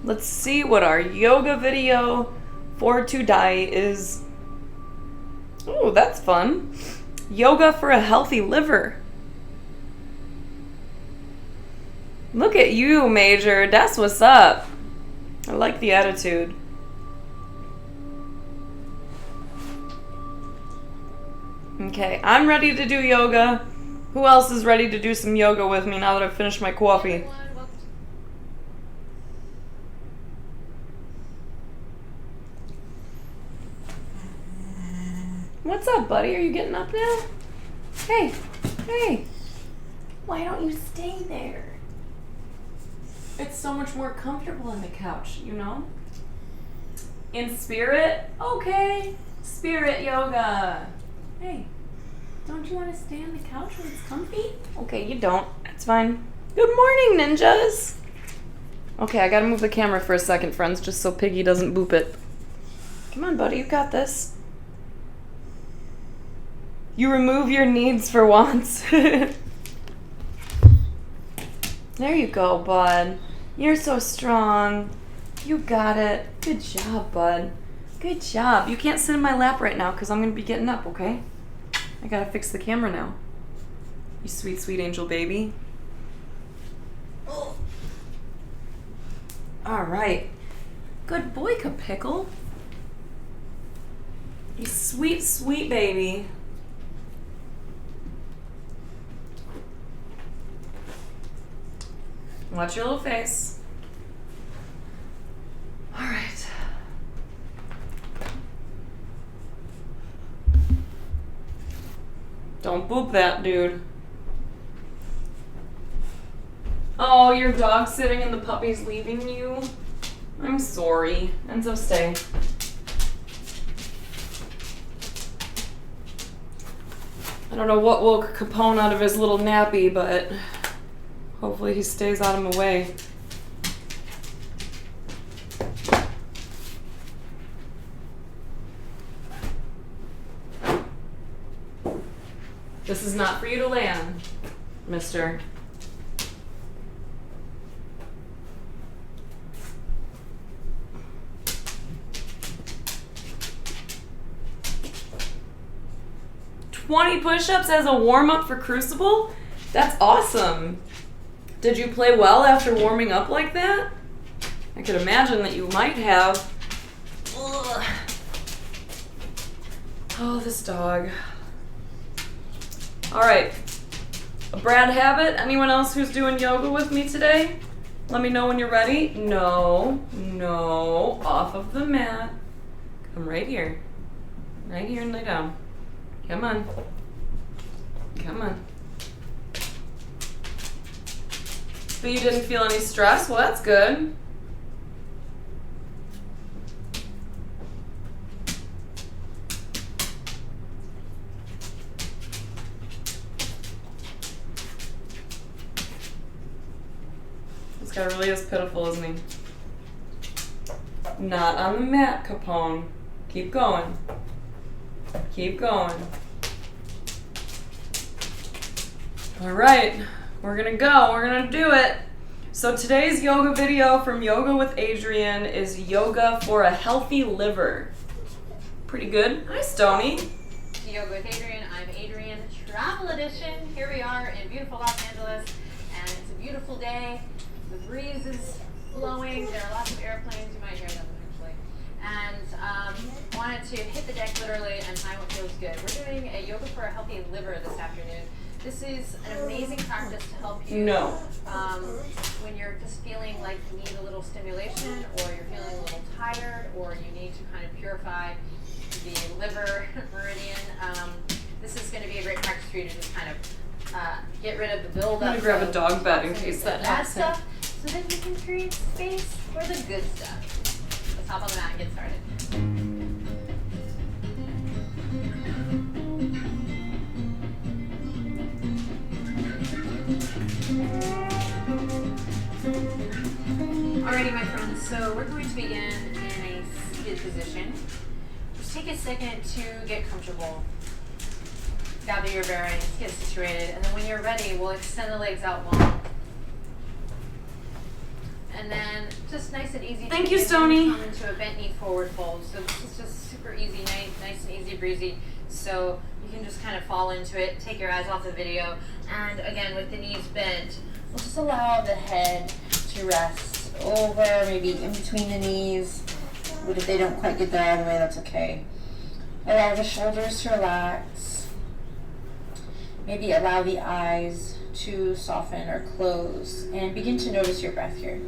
Let's see what our yoga video for today is. Oh, that's fun. Yoga for a healthy liver. Look at you, Major. That's what's up. I like the attitude. Okay, I'm ready to do yoga. Who else is ready to do some yoga with me now that I've finished my coffee? What's up, buddy? Are you getting up now? Hey, hey. Why don't you stay there? It's so much more comfortable on the couch, you know? In spirit? Okay. Spirit yoga. Hey, don't you want to stay on the couch when it's comfy? Okay, you don't. That's fine. Good morning, ninjas. Okay, I gotta move the camera for a second, friends, just so Piggy doesn't boop it. Come on, buddy, you got this. You remove your needs for wants. There you go, bud. You're so strong. You got it. Good job, bud. Good job. You can't sit in my lap right now because I'm going to be getting up, okay? I got to fix the camera now. You sweet, sweet angel baby. Oh. All right. Good boy, Capickle. You sweet, sweet baby. Watch your little face. All right. Don't boop that, dude. Oh, your dog's sitting and the puppy's leaving you? I'm sorry. Enzo, stay. I don't know what woke Capone out of his little nappy, but hopefully he stays out of my way. This is not for you to lay on, mister. "20 push-ups as a warm-up for Crucible? That's awesome. Did you play well after warming up like that? I could imagine that you might have. Ugh. Oh, this dog. All right. Brad Habit, anyone else who's doing yoga with me today? Let me know when you're ready. No, off of the mat. Come right here. Right here and lay down. Come on. Come on. But you didn't feel any stress? Well, that's good. This guy really is pitiful, isn't he? Not on the mat, Capone. Keep going. Keep going. All right. We're gonna go. We're gonna do it. So today's yoga video from Yoga with Adrian is yoga for a healthy liver. Pretty good. Hi, Stony. Yoga with Adrian. I'm Adrian, Travel Edition. Here we are in beautiful Los Angeles, and it's a beautiful day. The breeze is blowing. There are lots of airplanes. You might hear them actually. And wanted to hit the deck literally and find what feels good. We're doing a yoga for a healthy liver this afternoon. This is an amazing practice to help you when you're just feeling like you need a little stimulation, or you're feeling a little tired, or you need to kind of purify the liver meridian. This is going to be a great practice for you to just kind of get rid of the buildup. I'm going to grab a dog bed in case that bad happens. stuff, so that you can create space for the good stuff. Let's hop on the mat and get started. Alrighty, my friends, so we're going to begin in a seated position. Just take a second to get comfortable. Gather your bearings, get situated, and then when you're ready, we'll extend the legs out long. And then just nice and easy. Thank you, Stoney. Come into a bent knee forward fold. So this is just super easy, nice and easy breezy. So you can just kind of fall into it, take your eyes off the video. And again, with the knees bent, we'll just allow the head to rest over, maybe in between the knees. But if they don't quite get there all the way, that's okay. Allow the shoulders to relax. Maybe allow the eyes to soften or close. And begin to notice your breath here.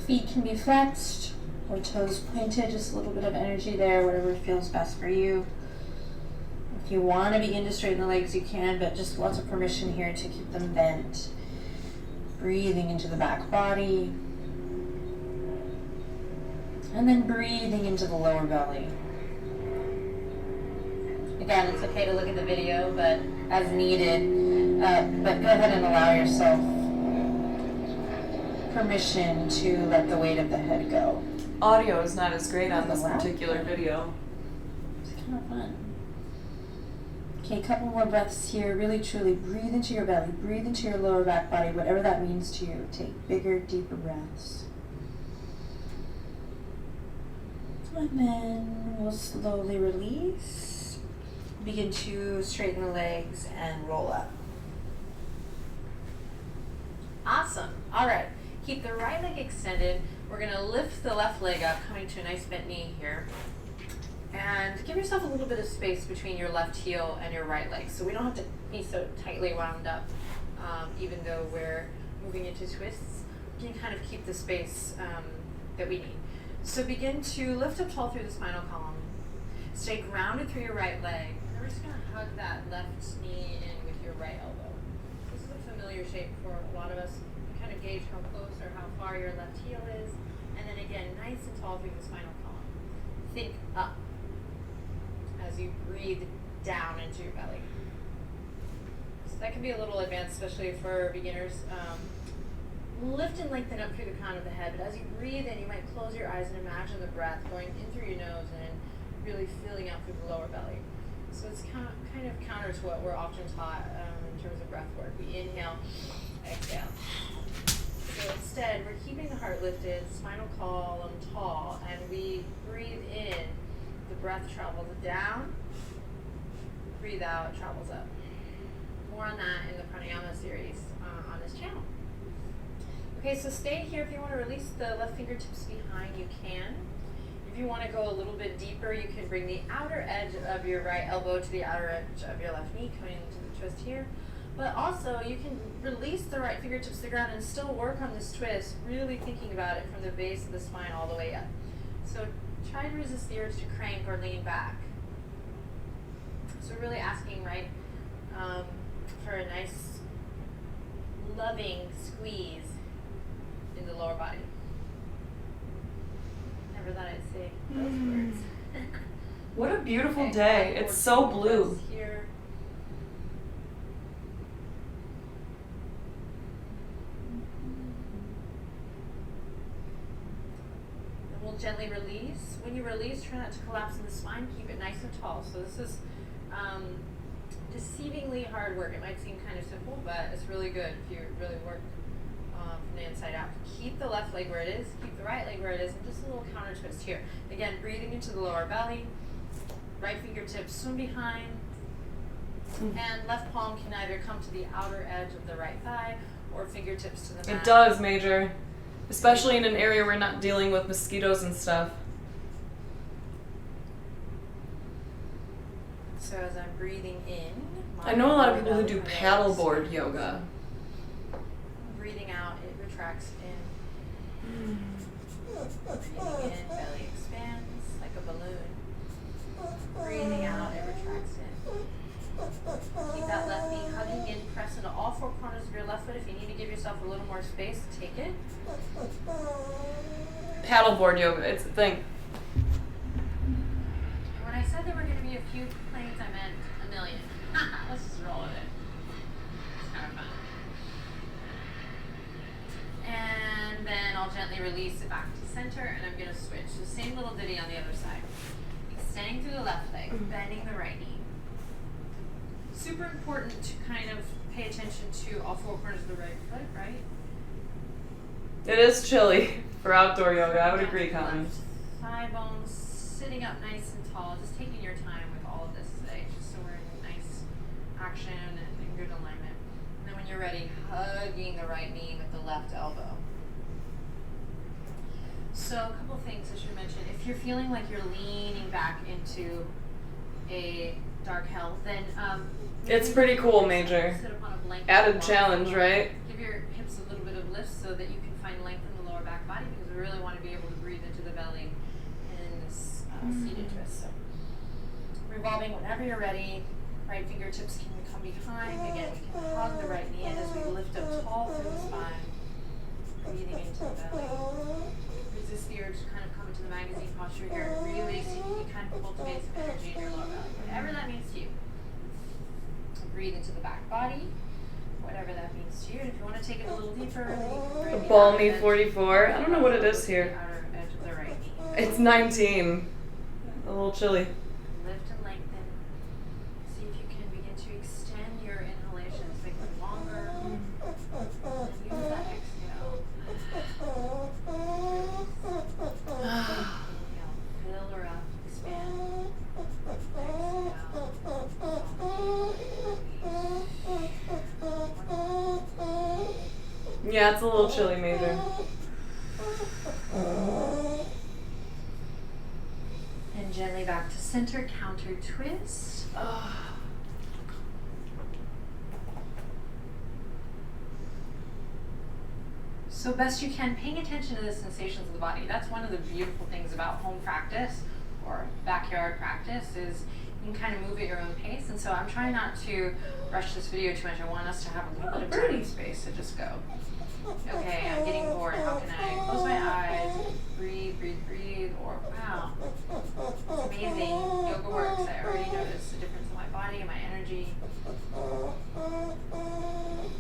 Feet can be flexed or toes pointed, just a little bit of energy there, whatever feels best for you. If you want to begin to straighten the legs, you can, but just lots of permission here to keep them bent. Breathing into the back body. And then breathing into the lower belly. Again, it's okay to look at the video, but as needed. But go ahead and allow yourself permission to let the weight of the head go. Audio is not as great on this particular video. It's kind of fun. Okay, a couple more breaths here. Really, truly breathe into your belly. Breathe into your lower back body, whatever that means to you. Take bigger, deeper breaths. And then we'll slowly release. Begin to straighten the legs and roll up. Awesome. All right. Keep the right leg extended. We're going to lift the left leg up, coming to a nice bent knee here. And give yourself a little bit of space between your left heel and your right leg. So we don't have to be so tightly wound up, even though we're moving into twists. You can kind of keep the space that we need. So begin to lift up tall through the spinal column. Stay grounded through your right leg. And we're just going to hug that left knee in with your right elbow. This is a familiar shape for a lot of us. Kind of gauge how close or how far your left heel is. And then again, nice and tall through the spinal column. Think up as you breathe down into your belly. So that can be a little advanced, especially for beginners. Lift and lengthen up through the crown of the head, but as you breathe in, you might close your eyes and imagine the breath going in through your nose and really filling out through the lower belly. So it's kind of counter to what we're often taught in terms of breath work. We inhale, exhale. So instead, we're keeping the heart lifted, spinal column tall, and we breathe in. The breath travels down, breathe out, travels up. More on that in the pranayama series on this channel. Okay, so stay here. If you want to release the left fingertips behind, you can. If you want to go a little bit deeper, you can bring the outer edge of your right elbow to the outer edge of your left knee, coming into the twist here. But also, you can release the right fingertips to the ground and still work on this twist, really thinking about it from the base of the spine all the way up. So try to resist the urge to crank or lean back. So really asking, right, for a nice, loving squeeze in the lower body. Never thought I'd say those words. What a beautiful day. It's so blue. Here. And we'll gently release. When you release, try not to collapse in the spine. Keep it nice and tall. So this is deceivingly hard work. It might seem kind of simple, but it's really good if you really work from the inside out. Keep the left leg where it is, keep the right leg where it is, and just a little counter twist here. Again, breathing into the lower belly, right fingertips swim behind, and left palm can either come to the outer edge of the right thigh or fingertips to the mat. It does, Major. Especially in an area where we're not dealing with mosquitoes and stuff. So as I'm breathing in, I know a lot of people who do paddleboard yoga. Breathing out, it retracts in. Breathing in, belly expands like a balloon. Breathing out, it retracts in. Keep that left knee hugging in, press into all four corners of your left foot. If you need to give yourself a little more space, take it. Paddleboard yoga, it's a thing. And when I said there were going to be a few planes, I meant a million. Let's just roll with it. It's kind of fun. And then I'll gently release it back to center, and I'm going to switch. So same little ditty on the other side. Extending through the left leg, bending the right knee. super important to kind of pay attention to all four corners of the right foot, right? It is chilly for outdoor yoga. I would agree, Colin. Thigh bones sitting up nice and tall. Just taking your time with all of this today, just so we're in nice action and good alignment. And then when you're ready, hugging the right knee with the left elbow. So a couple of things I should mention. If you're feeling like you're leaning back into a dark hell, then it's pretty cool, Major. Sit up on a blanket. Added challenge, right? Give your hips a little bit of lift so that you can find length in the lower back body, because we really want to be able to breathe into the belly in this seated twist. So revolving whenever you're ready. Right fingertips can come behind. Again, we can hug the right knee in as we lift up tall through the spine. Breathing into the belly. Resist the urge to kind of come into the magazine posture here. Really see if you can kind of cultivate some energy in your lower belly. Whatever that means to you. Breathe into the back body. Whatever that means to you. And if you want to take it a little deeper, then you can bring The balmy 44. I don't know what it is here. Outer edge of the right knee. It's 19. A little chilly. Lift and lengthen. See if you can begin to extend your inhalations, make them longer. And use that exhale. Inhale, fill her up, expand. Yeah, it's a little chilly, Major. And gently back to center, counter twist. So best you can, paying attention to the sensations of the body. That's one of the beautiful things about home practice or backyard practice is you can kind of move at your own pace. And so I'm trying not to rush this video too much. I want us to have a little bit of time space to just go. Okay, I'm getting bored. How can I close my eyes, breathe, breathe, breathe, or wow, it's amazing. Yoga works. I already noticed the difference in my body and my energy.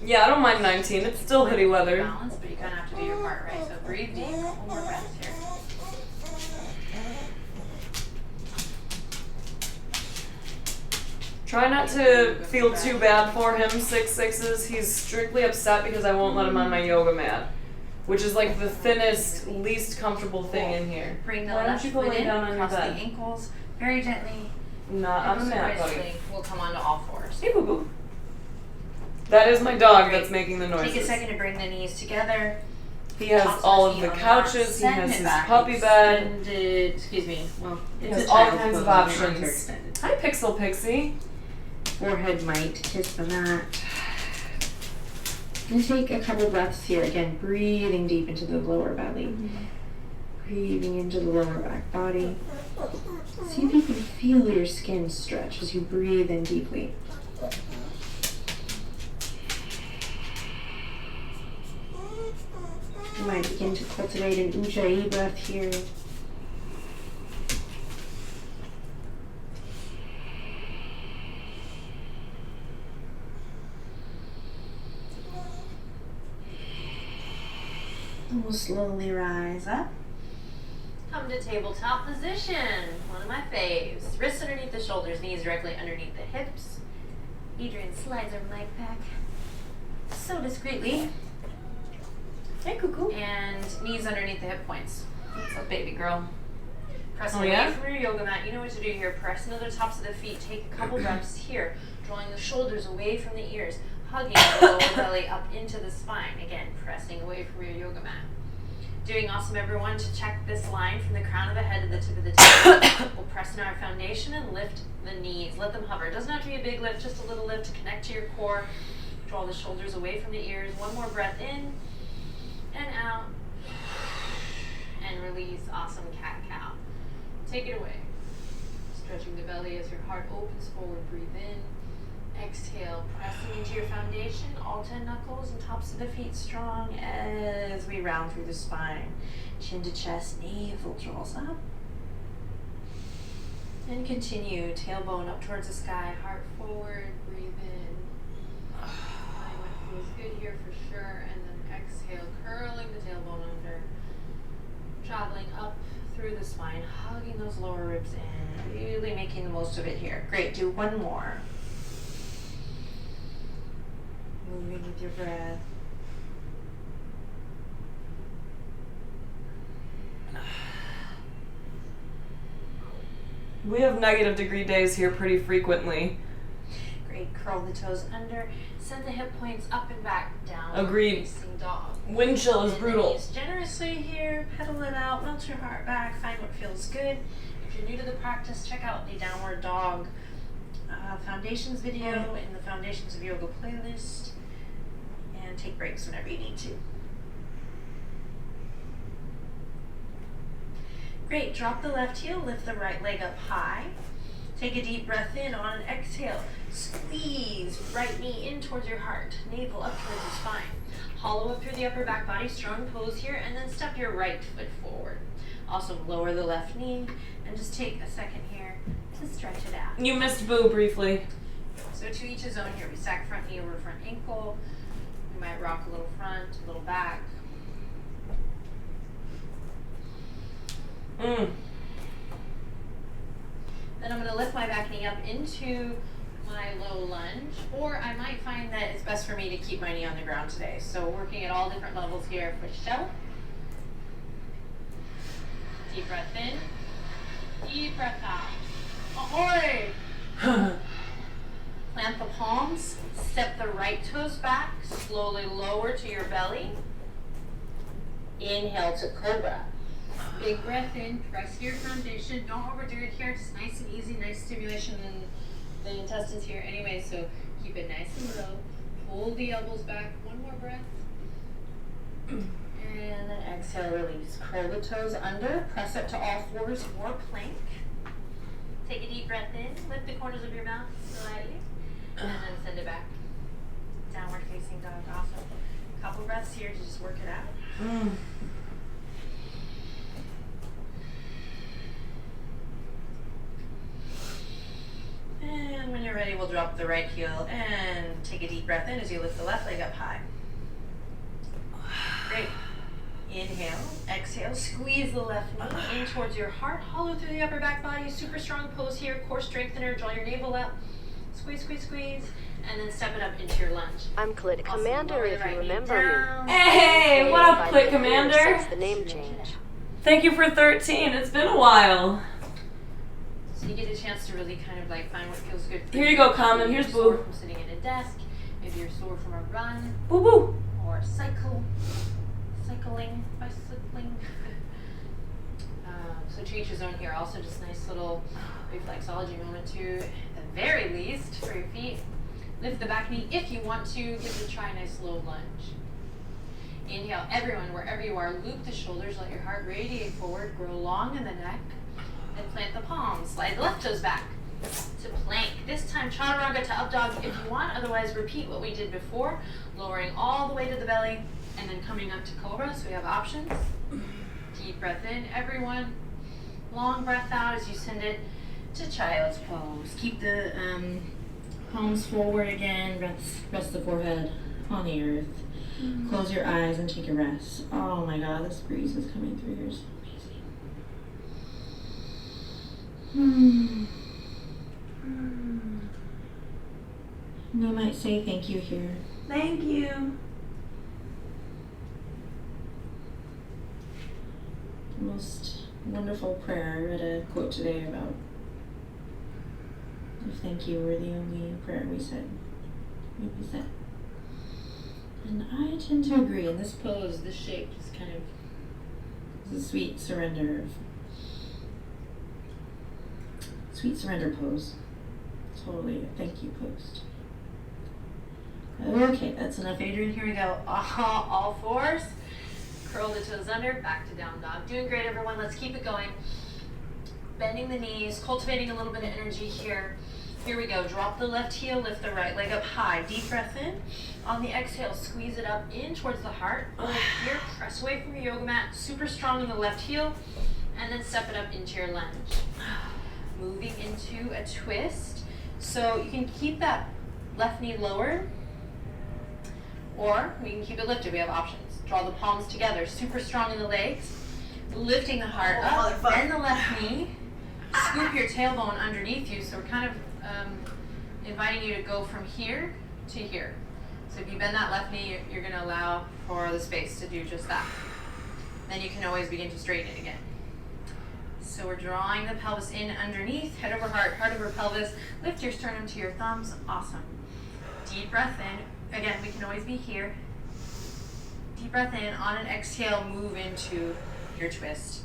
Yeah, I don't mind 19. It's still hoodie weather. Balance, but you kind of have to do your part, right? So breathe deep. Couple more breaths here. Try not to feel too bad for him, 6'6". He's strictly upset because I won't let him on my yoga mat, which is like the thinnest, least comfortable thing in here. Bring the Why don't left you go foot lay in, down on your cross the bed? ankles, very gently. Not on the mat, buddy. Gracefully, we'll come onto all fours. Hey, boo boo. That is my dog that's making the noises. Take a second to bring the knees together. He has all of the couches. He has his puppy bed. Excuse me. Well, He it's has a all child's kinds of pose, arms are options. extended. Hi, Pixel Pixie. Forehead might hit the mat. And take a couple breaths here. Again, breathing deep into the lower belly. Breathing into the lower back body. See if you can feel your skin stretch as you breathe in deeply. You might begin to cultivate an Ujjayi breath here. And we'll slowly rise up. Come to tabletop position. One of my faves. Wrists underneath the shoulders, knees directly underneath the hips. Adrian slides her mic back so discreetly. Hey, cuckoo. And knees underneath the hip points. What's up, baby girl? Press Oh, away yeah? from your yoga mat. You know what to do here. Press into the tops of the feet. Take a couple breaths here. Drawing the shoulders away from the ears. Hugging the lower belly up into the spine. Again, pressing away from your yoga mat. Doing awesome, everyone. To check this line from the crown of the head to the tip of the tail. We'll press in our foundation and lift the knees. Let them hover. It doesn't have to be a big lift, just a little lift to connect to your core. Draw the shoulders away from the ears. One more breath in and out. And release. Awesome, cat-cow. Take it away. Stretching the belly as your heart opens forward. Breathe in. Exhale, pressing into your foundation, all 10 knuckles and tops of the feet strong as we round through the spine. Chin to chest, navel draws up. And continue, tailbone up towards the sky, heart forward, breathe in. Alignment feels good here for sure. And then exhale, curling the tailbone under. Traveling up through the spine, hugging those lower ribs in, really making the most of it here. Great, do one more. Moving with your breath. We have negative degree days here pretty frequently. Great. Curl the toes under. Send the hip points up and back down. Agreed. Facing dog. Wind chill is brutal. Use generously here. Pedal it out. Melt your heart back. Find what feels good. If you're new to the practice, check out the Downward Dog Foundations video in the Foundations of Yoga playlist. And take breaks whenever you need to. Great. Drop the left heel. Lift the right leg up high. Take a deep breath in. On an exhale, squeeze right knee in towards your heart. Navel up towards the spine. Hollow up through the upper back body. Strong pose here. And then step your right foot forward. Also lower the left knee. And just take a second here to stretch it out. You missed Boo briefly. So to each his own here. We stack front knee over front ankle. We might rock a little front, a little back. Then I'm going to lift my back knee up into my low lunge, or I might find that it's best for me to keep my knee on the ground today. So working at all different levels here for show. Deep breath in, deep breath out. Ahoy! Plant the palms, step the right toes back, slowly lower to your belly. Inhale to Cobra. Big breath in, press your foundation. Don't overdo it here, just nice and easy, nice stimulation in the intestines here anyway, so keep it nice and low. Pull the elbows back, one more breath. And then exhale, release. Curl the toes under, press up to all fours for plank. Take a deep breath in, lift the corners of your mouth slightly, and then send it back. Downward facing dog, awesome. Couple breaths here to just work it out. And when you're ready, we'll drop the right heel and take a deep breath in as you lift the left leg up high. Great. Inhale, exhale, squeeze the left knee in towards your heart, hollow through the upper back body, super strong pose here, core strengthener, draw your navel up, squeeze, squeeze, squeeze, and then step it up into your lunge. I'm Clit Commander, if you remember me. Hey, what up, Clit Commander? Since the name change. Thank you for 13. It's been a while. So you get a chance to really kind of like find what feels good for Here you go, Common. Here's Sore Boo. from sitting at a desk. Maybe you're sore from a run Boo boo. or cycling. So to each his own here. Also just nice little reflexology moment too. At the very least for your feet. Lift the back knee if you want to. Give it a try, nice low lunge. Inhale, everyone, wherever you are, loop the shoulders, let your heart radiate forward, grow long in the neck. Then plant the palms, slide the left toes back to plank. This time chaturanga to up dog if you want, otherwise repeat what we did before, lowering all the way to the belly and then coming up to cobra, so we have options. Deep breath in, everyone. Long breath out as you send it to child's pose. Keep the palms forward again, rest the forehead on the earth. Close your eyes and take a rest. Oh my god, this breeze is coming through here. So amazing. And I might say thank you here. Thank you. The most wonderful prayer. I read a quote today about if thank you were the only prayer we said. And I tend to agree. In this pose, this shape just kind of is a sweet surrender pose. Totally a thank you pose. Okay, that's enough, Adrian. Here we go. All fours. Curl the toes under, back to down dog. Doing great, everyone. Let's keep it going. Bending the knees, cultivating a little bit of energy here. Here we go. Drop the left heel, lift the right leg up high. Deep breath in. On the exhale, squeeze it up in towards the heart. Here, press away from your yoga mat. Super strong in the left heel. And then step it up into your lunge. Moving into a twist. So you can keep that left knee lower, or we can keep it lifted. We have options. Draw the palms together, super strong in the legs, lifting the heart up, bend the left knee, scoop your tailbone underneath you. So we're kind of inviting you to go from here to here. So if you bend that left knee, you're going to allow for the space to do just that. Then you can always begin to straighten it again. So we're drawing the pelvis in underneath, head over heart, heart over pelvis. Lift your sternum to your thumbs. Awesome. Deep breath in. Again, we can always be here. Deep breath in. On an exhale, move into your twist.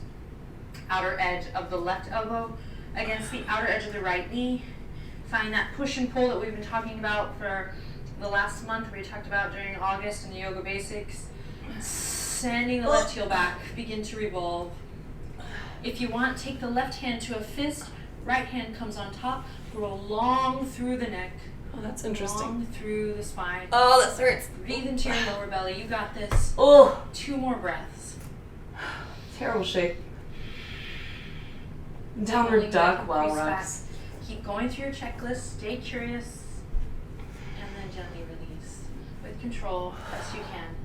Outer edge of the left elbow against the outer edge of the right knee. Find that push and pull that we've been talking about for the last month. We talked about during August in the yoga basics. Sending the left heel back. Begin to revolve. If you want, take the left hand to a fist. Right hand comes on top. Grow long through the neck. Oh, that's interesting. Long through the spine. Oh, that hurts. Breathe into your lower belly. You got this. Oh. 2 more breaths. Terrible shape. Downward dog while Crease back. rocks. Keep going through your checklist. Stay curious. And then gently release. With control, best you can.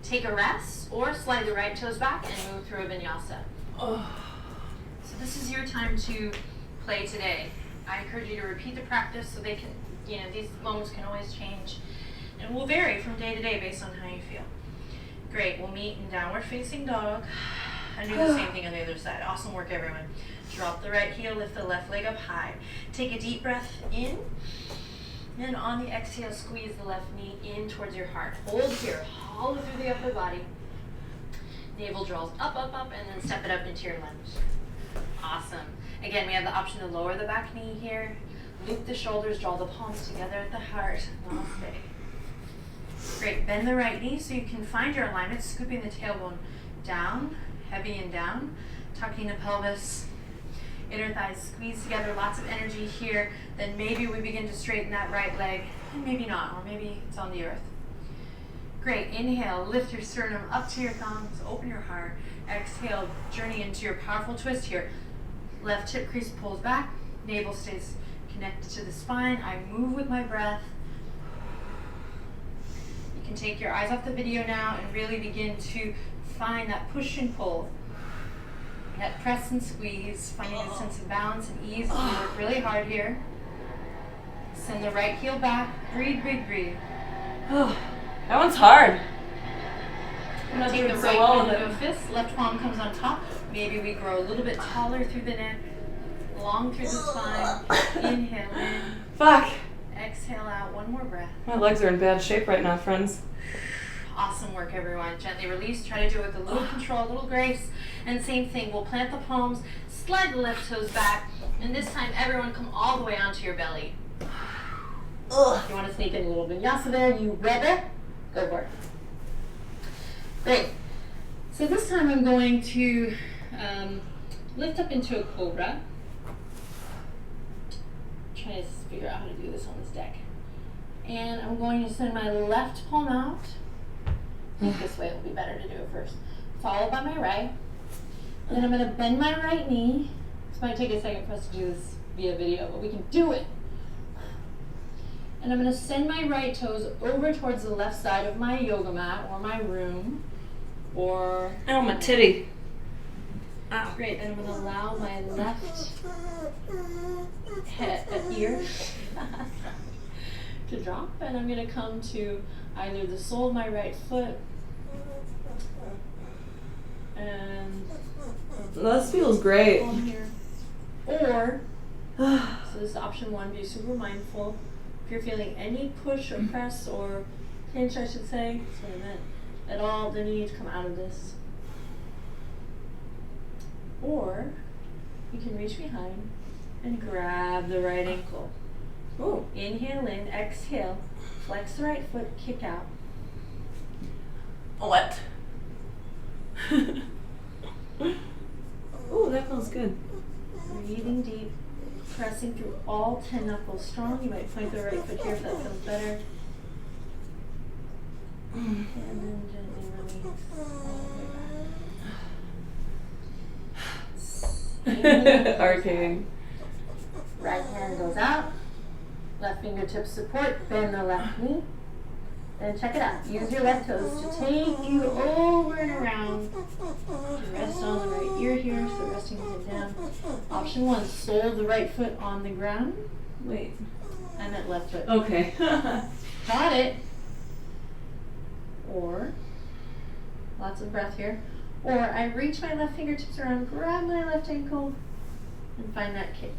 Take a rest or slide the right toes back and move through a vinyasa. Oh. So this is your time to play today. I encourage you to repeat the practice so they can, these moments can always change and will vary from day to day based on how you feel. Great, we'll meet in downward facing dog and do the same thing on the other side. Awesome work, everyone. Drop the right heel, lift the left leg up high. Take a deep breath in, and on the exhale, squeeze the left knee in towards your heart. Hold here, hollow through the upper body. Navel draws up, up, up, and then step it up into your lunge. Awesome. Again, we have the option to lower the back knee here. Loop the shoulders, draw the palms together at the heart. Namaste. Great. Bend the right knee so you can find your alignment, scooping the tailbone down, heavy and down, tucking the pelvis. Inner thighs squeeze together, lots of energy here. Then maybe we begin to straighten that right leg, and maybe not, or maybe it's on the earth. Great. Inhale, lift your sternum up to your thumbs, open your heart. Exhale, journey into your powerful twist here. Left hip crease pulls back, navel stays connected to the spine. I move with my breath. You can take your eyes off the video now and really begin to find that push and pull. That press and squeeze, finding a sense of balance and ease. We work really hard here. Send the right heel back. Breathe, breathe, breathe. Oh, that one's hard. I'm not Take doing the so right well palm with into a it. fist. Left palm comes on top. Maybe we grow a little bit taller through the neck, long through the spine. Inhale in. Fuck. Exhale out. One more breath. My legs are in bad shape right now, friends. Awesome work, everyone. Gently release. Try to do it with a little control, a little grace. And same thing. We'll plant the palms, slide the left toes back, and this time everyone come all the way onto your belly. If you want to sneak in a little vinyasa there, you ready? Go for it. Great. So this time I'm going to lift up into a cobra. Trying to figure out how to do this on this deck. And I'm going to send my left palm out. I think this way it will be better to do it first. Followed by my right. Then I'm going to bend my right knee. This might take a second for us to do this via video, but we can do it. And I'm going to send my right toes over towards the left side of my yoga mat or my room. Or Oh, my titty. Ow. Great, then I'm going to allow my left ear to drop, and I'm going to come to either the sole of my right foot and This feels great. on here, or so this is option 1. Be super mindful. If you're feeling any push or press or pinch, I should say, that's what I meant, at all, then you need to come out of this. Or you can reach behind and grab the right ankle. Ooh. Inhale in, exhale, flex the right foot, kick out. What? Ooh, that feels good. Breathing deep, pressing through all 10 knuckles strong. You might point the right foot here if that feels better. And then gently release all the way back. Arcade. Right hand goes out. Left fingertips support. Bend the left knee. Then check it out. Use your left toes to take you over and around. Rest on the right ear here, so resting the head down. Option 1, sole of the right foot on the ground. Wait. I meant left foot. Okay. Got it. breath here. Or I reach my left fingertips around, grab my left ankle, and find that kick.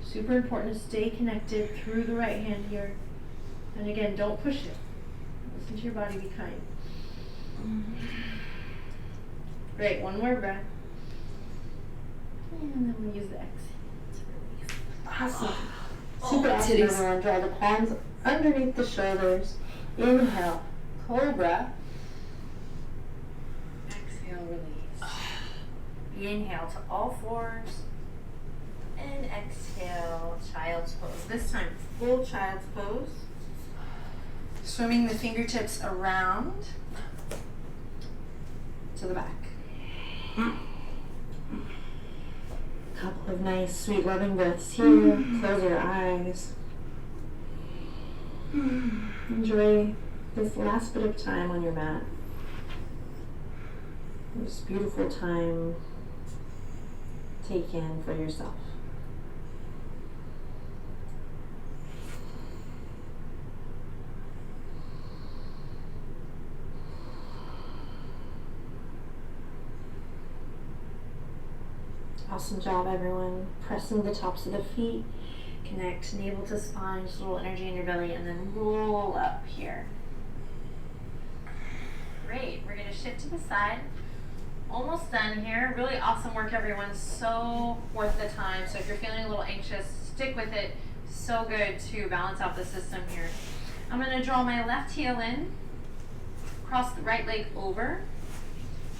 Super important to stay connected through the right hand here. And again, don't push it. Listen to your body, be kind. Great, one more breath. And then we'll use the exhale to release. Awesome. Super awesome, everyone. Draw the palms underneath the shoulders. Inhale, cobra. Exhale, release. Inhale to all fours. And exhale, child's pose. This time, full child's pose. Swimming the fingertips around to the back. Couple of nice, sweet, loving breaths here. Close your eyes. Enjoy this last bit of time on your mat. This beautiful time take in for yourself. Awesome job, everyone. Pressing the tops of the feet. Connect navel to spine, just a little energy in your belly, and then roll up here. Great. We're going to shift to the side. Almost done here. Really awesome work, everyone. So worth the time. So if you're feeling a little anxious, stick with it. So good to balance out the system here. I'm going to draw my left heel in, cross the right leg over,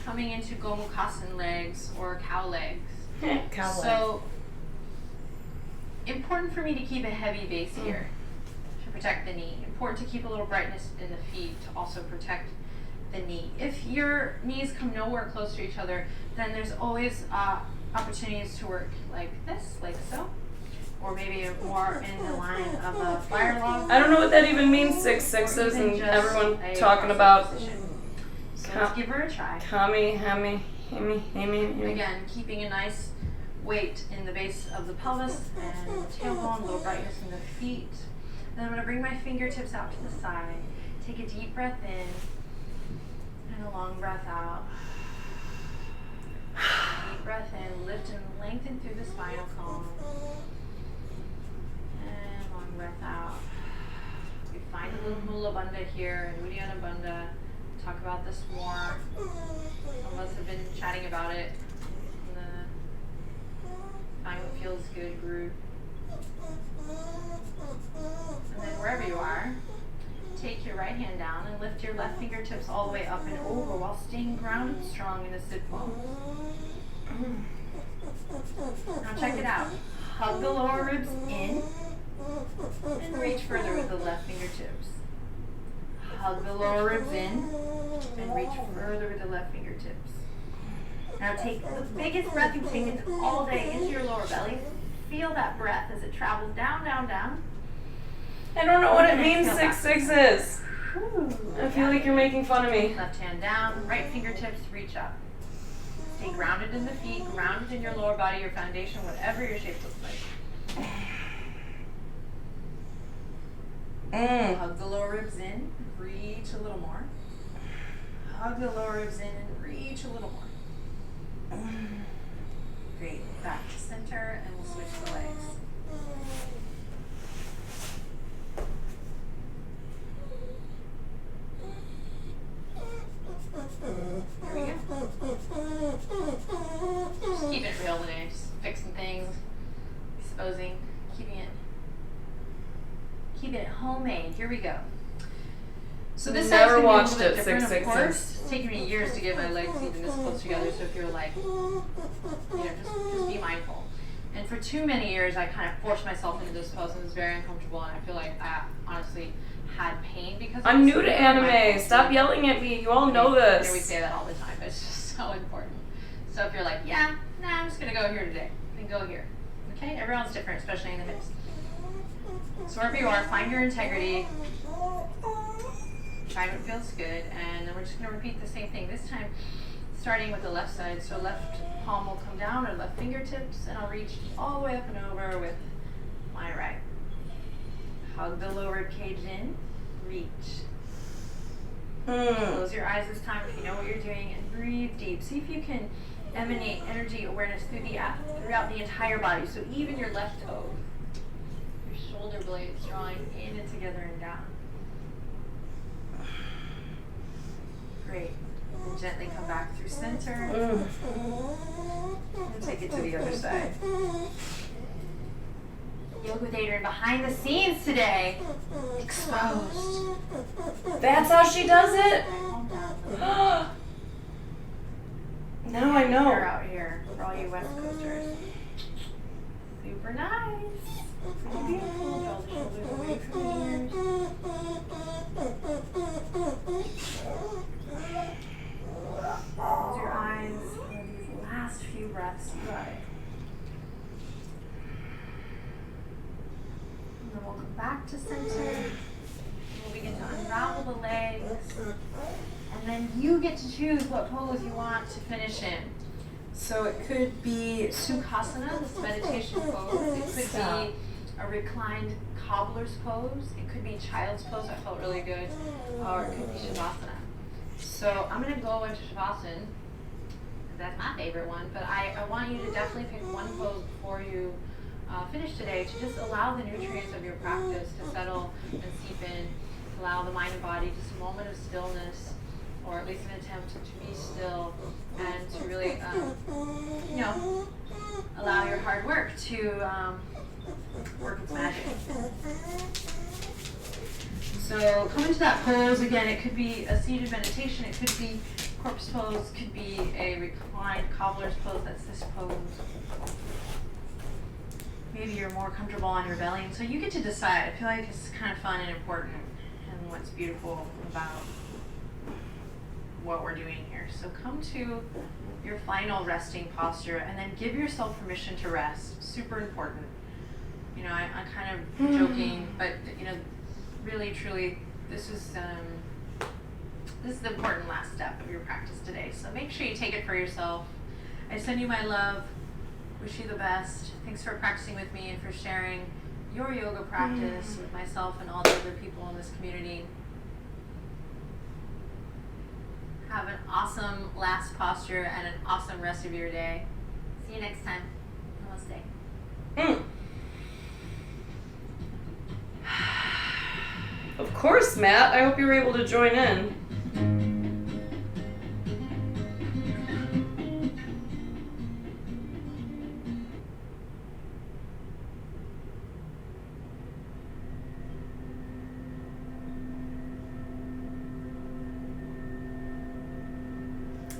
coming into Gomukhasana legs or cow legs. So important for me to keep a heavy base here to protect the knee. Important to keep a little brightness in the feet to also protect the knee. If your knees come nowhere close to each other, then there's always opportunities to work like this, like so, or maybe more in the line of a fire log. I don't know what that even means, 6 sixes, and everyone talking about So let's give her a try. Kami, Hami, Himi, Himi. Again, keeping a nice weight in the base of the pelvis and tailbone, a little brightness in the feet. Then I'm going to bring my fingertips out to the side. Take a deep breath in and a long breath out. Deep breath in, lift and lengthen through the spinal column. And long breath out. We find a little Mula Bandha here and Uddiyana Bandha. Talk about this more. Some of us have been chatting about it in the Find What Feels Good group. And then wherever you are, take your right hand down and lift your left fingertips all the way up and over while staying grounded strong in the sit bone. Now check it out. Hug the lower ribs in and reach further with the left fingertips. Hug the lower ribs in and reach further with the left fingertips. Now take the biggest breath you've taken all day into your lower belly. Feel that breath as it travels down, down, down. I don't know what it means, 6 sixes. I feel like you're making fun of me. Left hand down, right fingertips reach up. Stay grounded in the feet, grounded in your lower body, your foundation, whatever your shape looks like. Hug the lower ribs in, reach a little more. Hug the lower ribs in and reach a little more. Great. Back to center and we'll switch the legs. Here we go. Just keeping it real today. Just fixing things, exposing, keeping it homemade. Here we go. So this Never side's gonna watched be a little it, bit different, 6 of course. sixes. It's taken me years to get my legs even this close together. So if you're like, just be mindful. And for too many years, I kind of forced myself into this pose and it was very uncomfortable. And I feel like I honestly had pain because I'm new to anime. Stop yelling at me. You all know this. Yeah, we say that all the time, but it's just so important. So if you're like, yeah, nah, I'm just gonna go here today, then go here. Okay, everyone's different, especially in the hips. So wherever you are, find your integrity. Find what feels good, and then we're just gonna repeat the same thing. This time, starting with the left side. So left palm will come down, or left fingertips, and I'll reach all the way up and over with my right. Hug the lower rib cage in, reach. Close your eyes this time if you know what you're doing, and breathe deep. See if you can emanate energy awareness throughout the entire body. So even your left toes, your shoulder blades drawing in and together and down. Great. And gently come back through center. And take it to the other side. Yoga with Adrian behind the scenes today. Exposed. That's how she does it? Now I know. We're out here for all you West Coasters. Super nice. Pretty beautiful. Draw the shoulders away from the ears. Close your eyes for these last few breaths. You got it. And then we'll come back to center. We'll begin to unravel the legs. And then you get to choose what pose you want to finish in. So it could be Sukhasana, this meditation pose. It could be a reclined cobbler's pose. It could be child's pose. That felt really good. Or it could be Shavasana. So I'm going to go into Shavasana. That's my favorite one. But I want you to definitely pick one pose before you finish today to just allow the nutrients of your practice to settle and seep in. Allow the mind and body just a moment of stillness, or at least an attempt to be still and to really, allow your hard work to work its magic. So come into that pose again. It could be a seated meditation. It could be corpse pose. Could be a reclined cobbler's pose. That's this pose. Maybe you're more comfortable on your belly, and so you get to decide. I feel like it's kind of fun and important, and what's beautiful about what we're doing here. So come to your final resting posture, and then give yourself permission to rest. Super important. I'm kind of joking, but really, truly, this is the important last step of your practice today. So make sure you take it for yourself. I send you my love. Wish you the best. Thanks for practicing with me and for sharing your yoga practice with myself and all the other people in this community. Have an awesome last posture and an awesome rest of your day. See you next time. Namaste. Of course, Matt. I hope you were able to join in.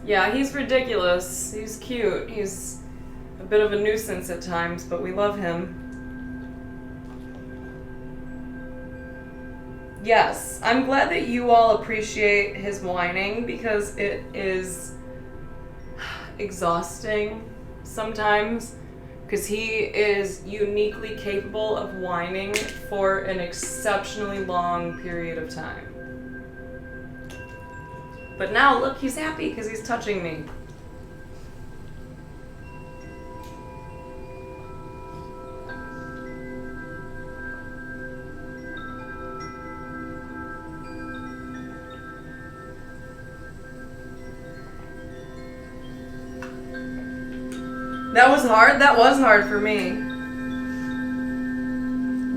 Yeah, he's ridiculous. He's cute. He's a bit of a nuisance at times, but we love him. Yes, I'm glad that you all appreciate his whining, because it is exhausting sometimes, because he is uniquely capable of whining for an exceptionally long period of time. But now, look, he's happy because he's touching me. That was hard? That was hard for me.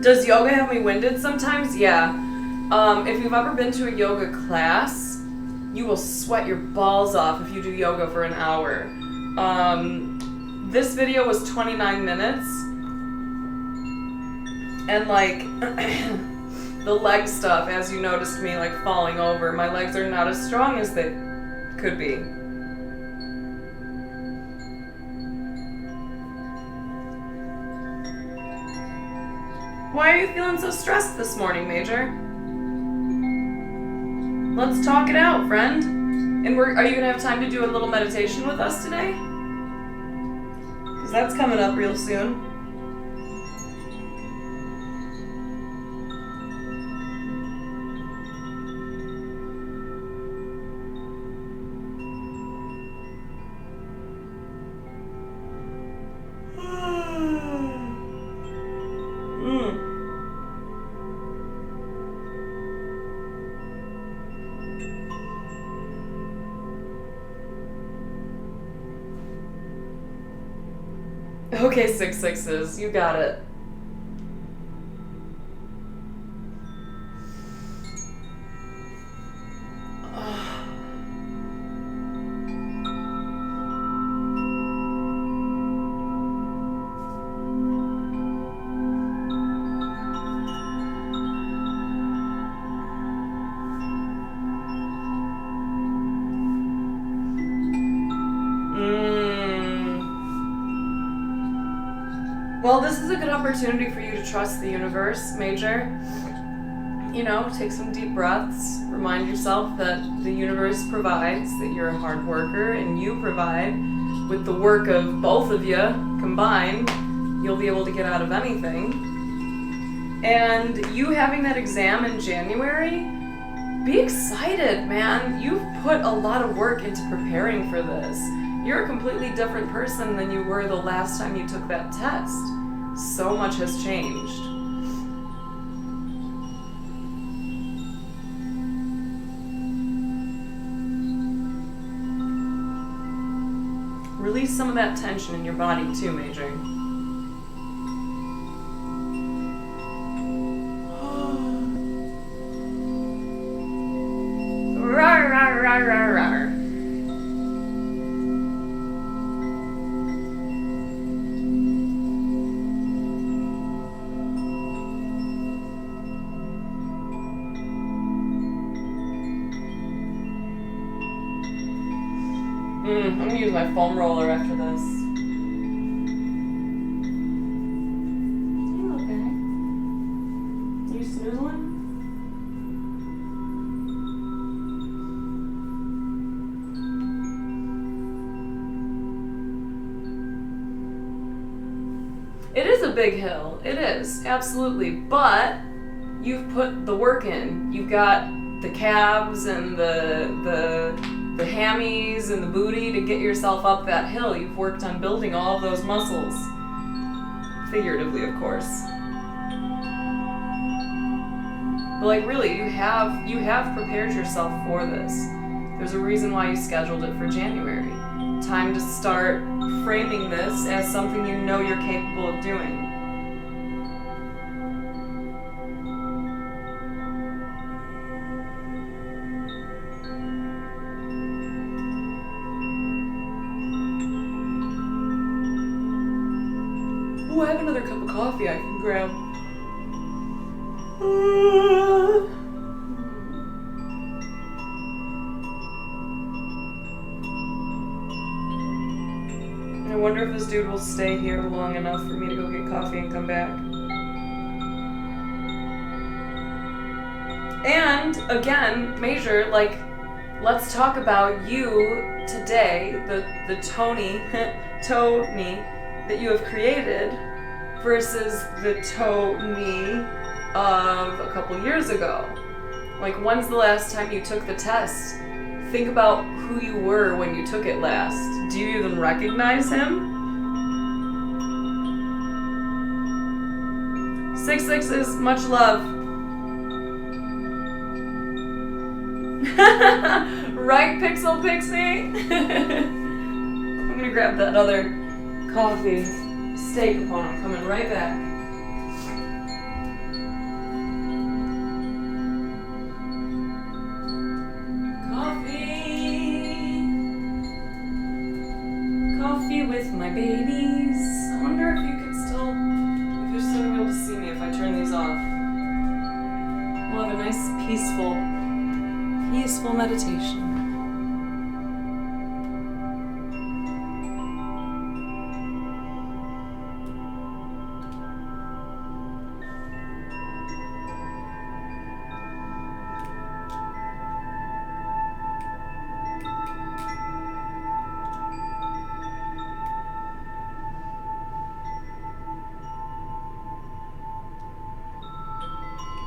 Does yoga have me winded sometimes? Yeah. If you've ever been to a yoga class, you will sweat your balls off if you do yoga for an hour. This video was 29 minutes. And the leg stuff, as you noticed me falling over, my legs are not as strong as they could be. Why are you feeling so stressed this morning, Major? Let's talk it out, friend. And are you going to have time to do a little meditation with us today? Because that's coming up real soon. Okay, 6/6s, you got it. Well, this is a good opportunity for you to trust the universe, Major. You know, take some deep breaths. Remind yourself that the universe provides, that you're a hard worker, and you provide. With the work of both of you combined, you'll be able to get out of anything. And you having that exam in January, be excited, man. You've put a lot of work into preparing for this. You're a completely different person than you were the last time you took that test. So much has changed. Release some of that tension in your body too, Major. Rar, rar, rar, rar, rar. I'm gonna use my foam roller after this. You okay? You snoozling? It is a big hill. It is, absolutely. But you've put the work in. You've got the calves and the hammies and the booty to get yourself up that hill. You've worked on building all of those muscles. Figuratively, of course. But like really, you have prepared yourself for this. There's a reason why you scheduled it for January. Time to start framing this as something you know you're capable of doing. Oh, I have another cup of coffee I can grab. I wonder if this dude will stay here long enough for me to go get coffee and come back. And again, Major, like, let's talk about you today, the Tony that you have created versus the Tony of a couple years ago. Like, when's the last time you took the test? Think about who you were when you took it last. Do you even recognize him? 6/6s, much love. Right, Pixel Pixie? I'm gonna grab that other coffee steak upon I'm coming right back. Coffee with my babies. I wonder if you could still, if you're still able to see me if I turn these off. We'll have a nice peaceful meditation.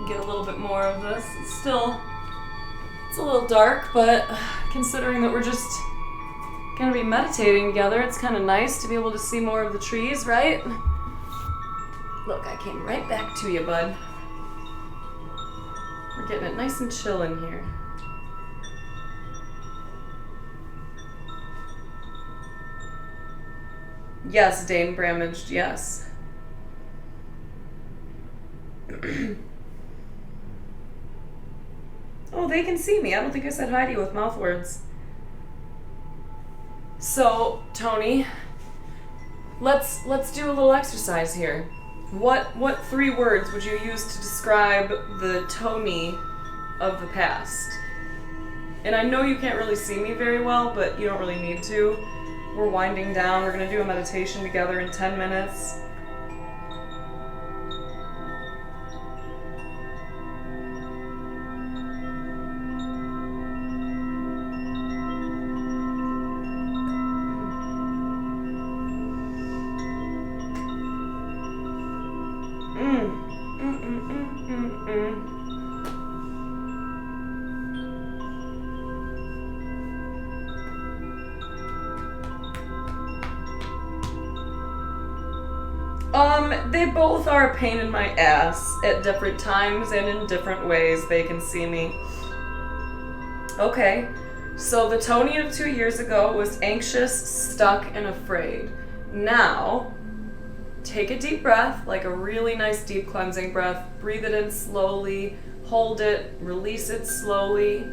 Get a little bit more of this. It's a little dark, but considering that we're just gonna be meditating together, it's kind of nice to be able to see more of the trees, right? Look, I came right back to you, bud. We're getting it nice and chill in here. Yes, Dane Bramaged, yes. Oh, they can see me. I don't think I said hi to you with mouth words. So, Tony, let's do a little exercise here. What 3 words would you use to describe the Tony of the past? And I know you can't really see me very well, but you don't really need to. We're winding down. We're going to do a meditation together in 10 minutes. They both are a pain in my ass at different times and in different ways. They can see me. Okay, so the Tony of 2 years ago was anxious, stuck, and afraid. Now, take a deep breath, like a really nice deep cleansing breath. Breathe it in slowly, hold it, release it slowly.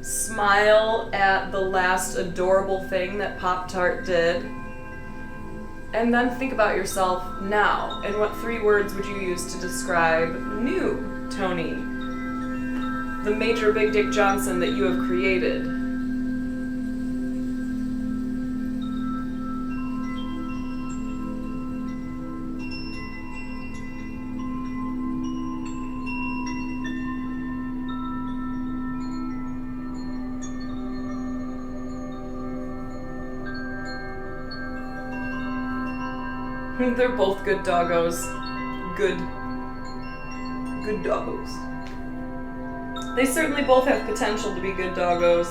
Smile at the last adorable thing that Pop-Tart did. And then think about yourself now, and what 3 words would you use to describe new Tony, the Major Big Dick Johnson that you have created? They're both good doggos. Good doggos. They certainly both have potential to be good doggos,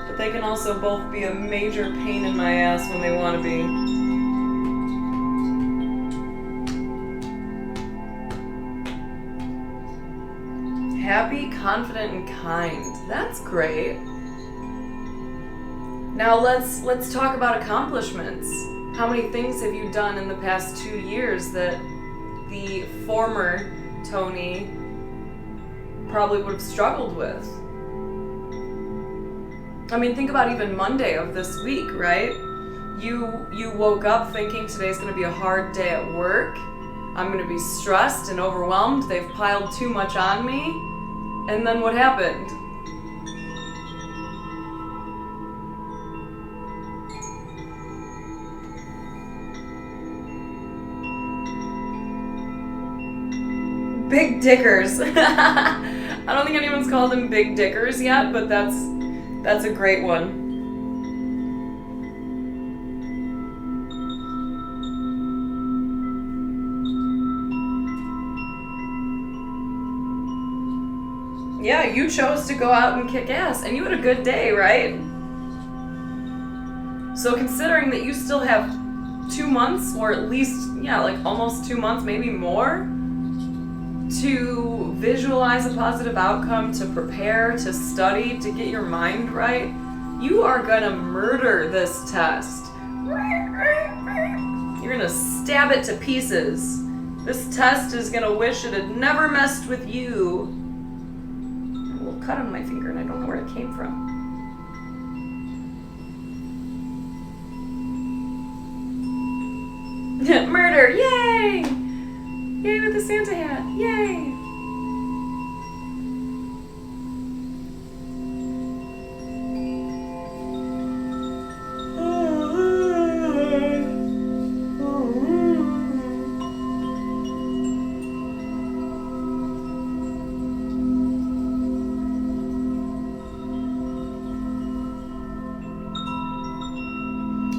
but they can also both be a major pain in my ass when they want to be. Happy, confident, and kind. That's great. Now let's talk about accomplishments. How many things have you done in the past 2 years that the former Tony probably would have struggled with? I mean, think about even Monday of this week, right? You woke up thinking today's going to be a hard day at work. I'm going to be stressed and overwhelmed. They've piled too much on me. And then what happened? Big dickers. I don't think anyone's called them big dickers yet, but that's a great one. Yeah, you chose to go out and kick ass, and you had a good day, right? So considering that you still have 2 months, or at least, like almost 2 months, maybe more, to visualize a positive outcome, to prepare, to study, to get your mind right, you are gonna murder this test. You're gonna stab it to pieces. This test is gonna wish it had never messed with you. A little cut on my finger and I don't know where it came from. Murder, yay! Yay with the Santa hat, yay!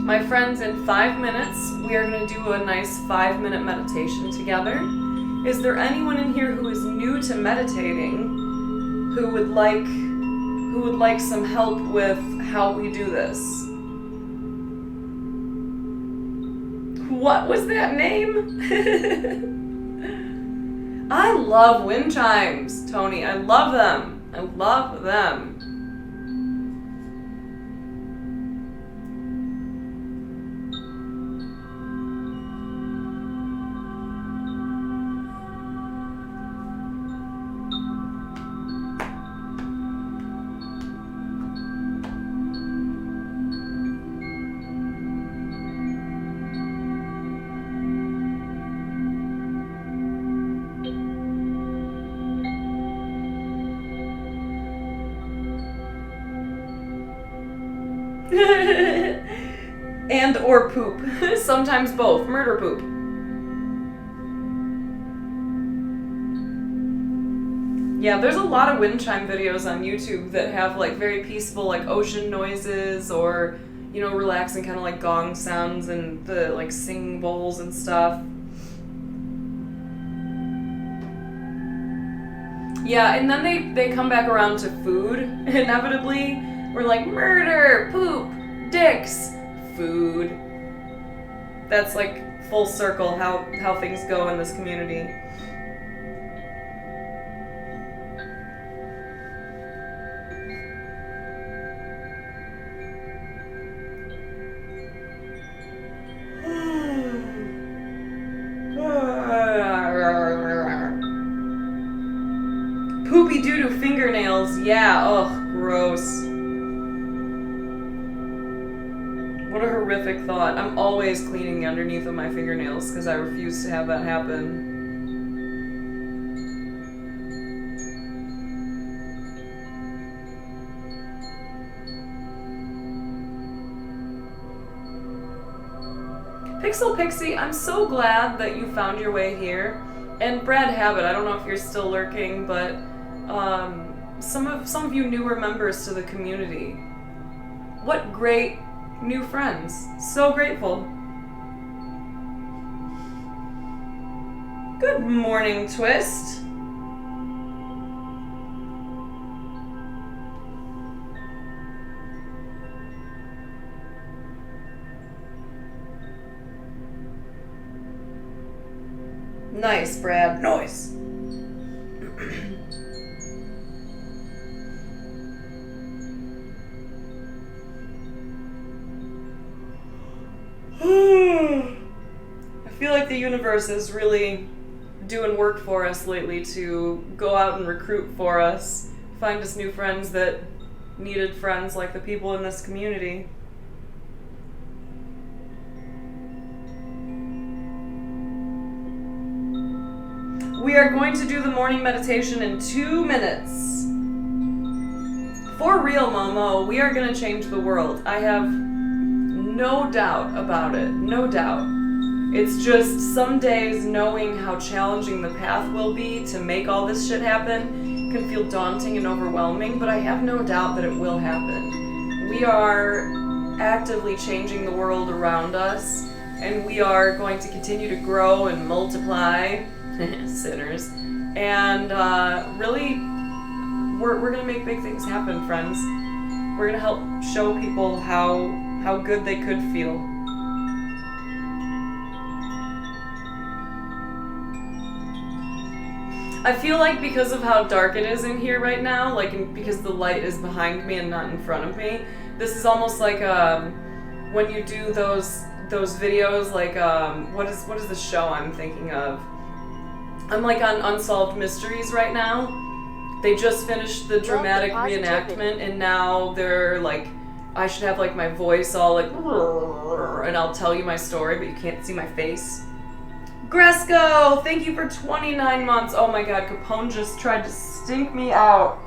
My friends, in 5 minutes, we are going to do a nice 5-minute meditation together. Is there anyone in here who is new to meditating who would like some help with how we do this? What was that name? I love wind chimes, Tony. I love them. I love them. And or poop. Sometimes both. Murder poop. Yeah, there's a lot of wind chime videos on YouTube that have like very peaceful like ocean noises or, you know, relaxing kind of like gong sounds and the like singing bowls and stuff. Yeah, and then they come back around to food, inevitably. We're like, murder, poop, dicks, food. That's like full circle how things go in this community. Poopy doo-doo fingernails. Yeah, ugh, gross. What a horrific thought. I'm always cleaning the underneath of my fingernails because I refuse to have that happen. Pixel Pixie, I'm so glad that you found your way here. And Brad Habit, I don't know if you're still lurking, but some of you newer members to the community. What great new friends. So grateful. Good morning, Twist. Nice, Brad. Nice. I feel like the universe is really doing work for us lately to go out and recruit for us, find us new friends that needed friends like the people in this community. We are going to do the morning meditation in 2 minutes. For real, Momo, we are going to change the world. I have no doubt about it. No doubt. It's just some days knowing how challenging the path will be to make all this shit happen can feel daunting and overwhelming, but I have no doubt that it will happen. We are actively changing the world around us, and we are going to continue to grow and multiply. Sinners. And really, we're going to make big things happen, friends. We're going to help show people how good they could feel. I feel like because of how dark it is in here right now, like because the light is behind me and not in front of me, this is almost like when you do those videos, like what is the show I'm thinking of? I'm like on Unsolved Mysteries right now. They just finished the dramatic reenactment, and now they're like, I should have like my voice all like, and I'll tell you my story, but you can't see my face. Gresco, thank you for 29 months. Oh my god, Capone just tried to stink me out.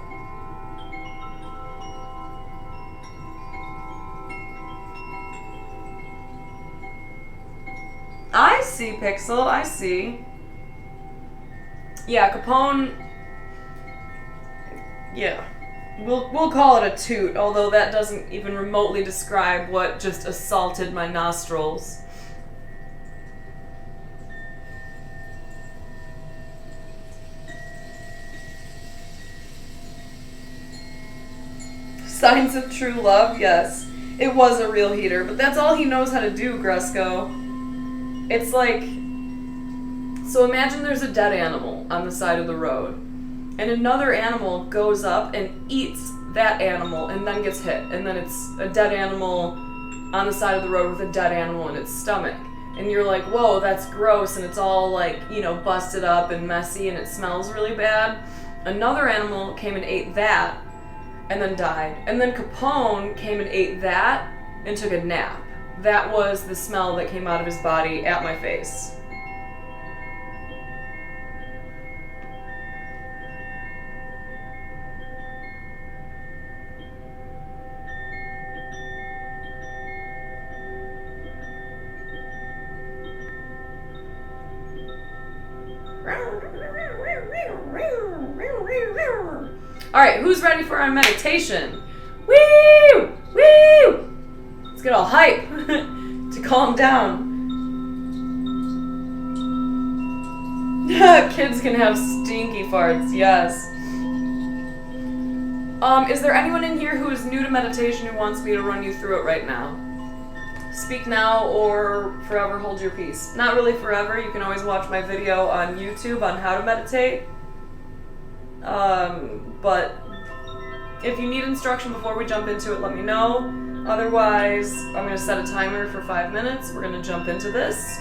I see, Pixel, I see. Yeah, Capone, yeah. We'll call it a toot, although that doesn't even remotely describe what just assaulted my nostrils. Signs of true love, yes. It was a real heater, but that's all he knows how to do, Gresco. It's like, so imagine there's a dead animal on the side of the road, and another animal goes up and eats that animal and then gets hit, and then it's a dead animal on the side of the road with a dead animal in its stomach. And you're like, whoa, that's gross, and it's all like, you know, busted up and messy and it smells really bad. Another animal came and ate that and then died. And then Capone came and ate that and took a nap. That was the smell that came out of his body at my face. All right, who's ready for our meditation? Woo! Woo! Let's get all hype to calm down. Kids can have stinky farts, yes. Is there anyone in here who is new to meditation who wants me to run you through it right now? Speak now or forever hold your peace. Not really forever. You can always watch my video on YouTube on how to meditate. But if you need instruction before we jump into it, let me know. Otherwise, I'm going to set a timer for 5 minutes. We're going to jump into this.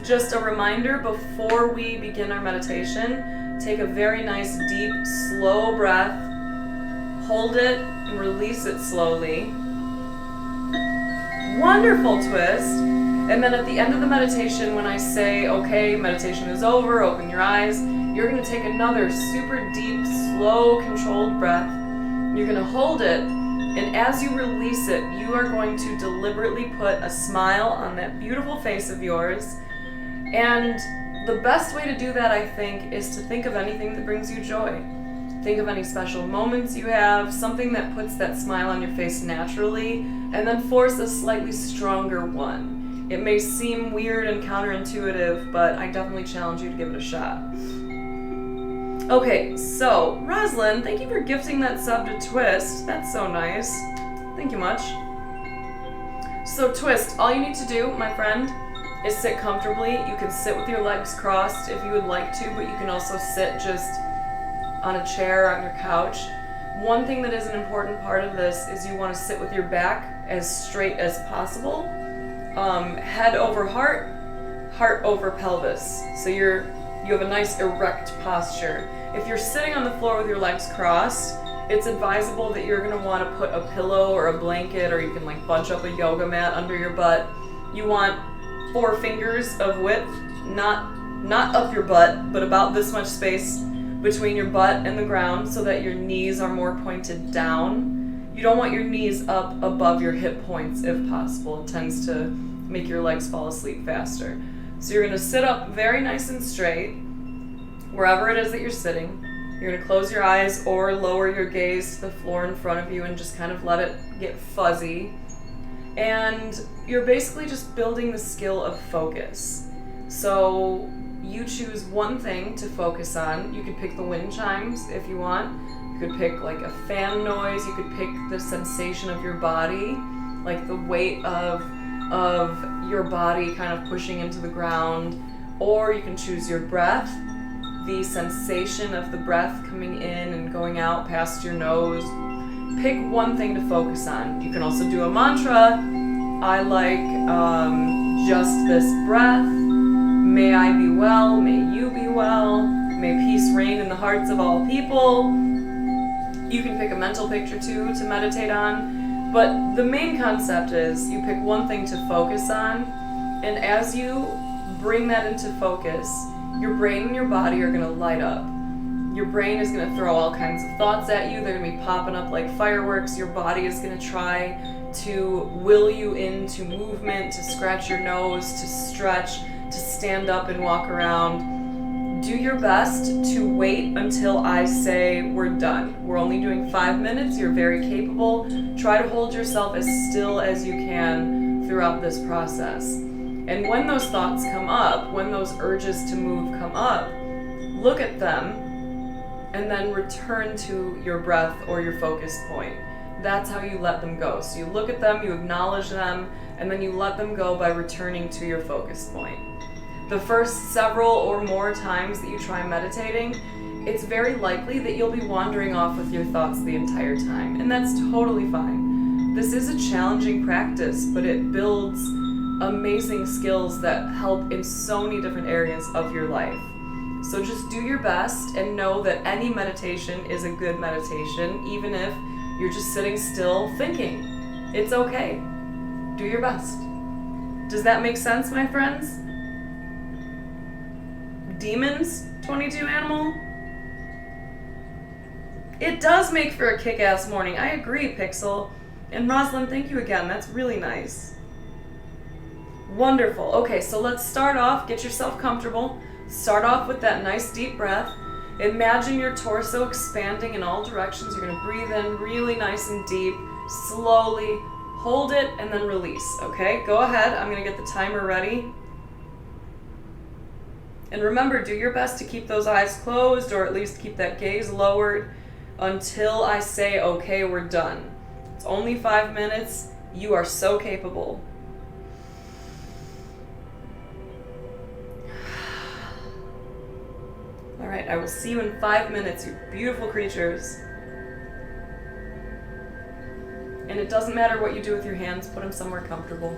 Just a reminder, before we begin our meditation, take a very nice, deep, slow breath. Hold it and release it slowly. Wonderful, twist. And then at the end of the meditation, when I say, okay, meditation is over, open your eyes, you're going to take another super deep, slow, controlled breath. You're going to hold it, and as you release it, you are going to deliberately put a smile on that beautiful face of yours. And the best way to do that, I think, is to think of anything that brings you joy. Think of any special moments you have, something that puts that smile on your face naturally, and then force a slightly stronger one. It may seem weird and counterintuitive, but I definitely challenge you to give it a shot. Okay, so, Roslyn, thank you for gifting that sub to Twist. That's so nice. Thank you much. So, Twist, all you need to do, my friend, is sit comfortably. You can sit with your legs crossed if you would like to, but you can also sit just on a chair, on your couch. One thing that is an important part of this is you want to sit with your back as straight as possible. Head over heart, heart over pelvis. So you have a nice erect posture. If you're sitting on the floor with your legs crossed, it's advisable that you're going to want to put a pillow or a blanket, or you can like bunch up a yoga mat under your butt. You want 4 fingers of width, not up your butt, but about this much space between your butt and the ground so that your knees are more pointed down. You don't want your knees up above your hip points if possible. It tends to make your legs fall asleep faster. So you're going to sit up very nice and straight, wherever it is that you're sitting. You're going to close your eyes or lower your gaze to the floor in front of you and just kind of let it get fuzzy. And you're basically just building the skill of focus. So you choose one thing to focus on. You could pick the wind chimes if you want. You could pick like a fan noise. You could pick the sensation of your body, like the weight of your body kind of pushing into the ground. Or you can choose your breath, the sensation of the breath coming in and going out past your nose. Pick one thing to focus on. You can also do a mantra. I like just this breath. May I be well, may you be well, may peace reign in the hearts of all people. You can pick a mental picture too to meditate on, but the main concept is you pick one thing to focus on, and as you bring that into focus, your brain and your body are going to light up. Your brain is going to throw all kinds of thoughts at you. They're going to be popping up like fireworks. Your body is going to try to will you into movement, to scratch your nose, to stretch, to stand up and walk around. Do your best to wait until I say we're done. We're only doing 5 minutes. You're very capable. Try to hold yourself as still as you can throughout this process. And when those thoughts come up, when those urges to move come up, look at them and then return to your breath or your focus point. That's how you let them go. So you look at them, you acknowledge them, and then you let them go by returning to your focus point. The first several or more times that you try meditating, it's very likely that you'll be wandering off with your thoughts the entire time, and that's totally fine. This is a challenging practice, but it builds amazing skills that help in so many different areas of your life. So just do your best and know that any meditation is a good meditation, even if you're just sitting still thinking. It's okay. Do your best. Does that make sense, my friends? Demons, 22 animal? It does make for a kick-ass morning. I agree, Pixel. And Roslyn, thank you again. That's really nice. Wonderful. Okay, so let's start off. Get yourself comfortable. Start off with that nice deep breath. Imagine your torso expanding in all directions. You're going to breathe in really nice and deep, slowly, hold it, and then release, okay? Go ahead. I'm going to get the timer ready. And remember, do your best to keep those eyes closed, or at least keep that gaze lowered until I say, okay, we're done. It's only 5 minutes. You are so capable. All right, I will see you in 5 minutes, you beautiful creatures. And it doesn't matter what you do with your hands, put them somewhere comfortable.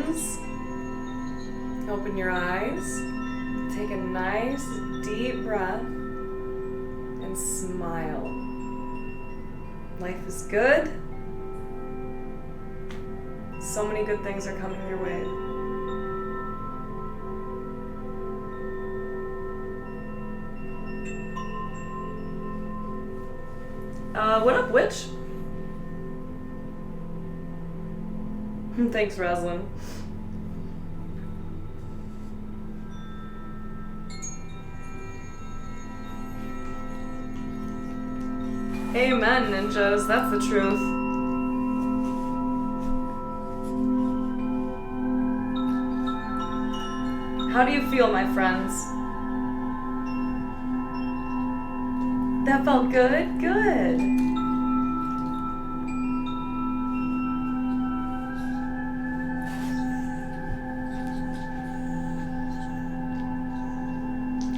friends. Open your eyes. Take a nice deep breath and smile. Life is good. So many good things are coming your way. What up, witch? Thanks, Roslyn. Amen, ninjas. That's the truth. How do you feel, my friends? That felt good? Good.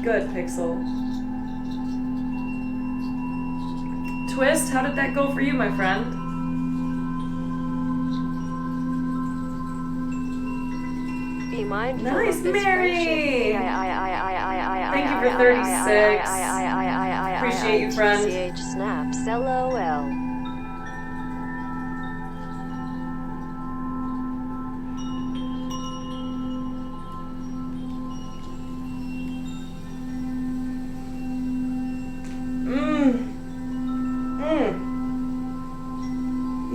Good, Pixel. Twist, how did that go for you, my friend? Be mindful. Nice, of this Mary! friendship. Thank you for 36. Appreciate you, friend. SheSnaps, LOL.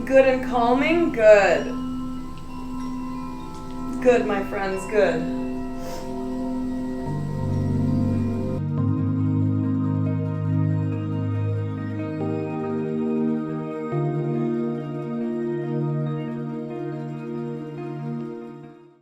Good and calming? Good. Good, my friends, good.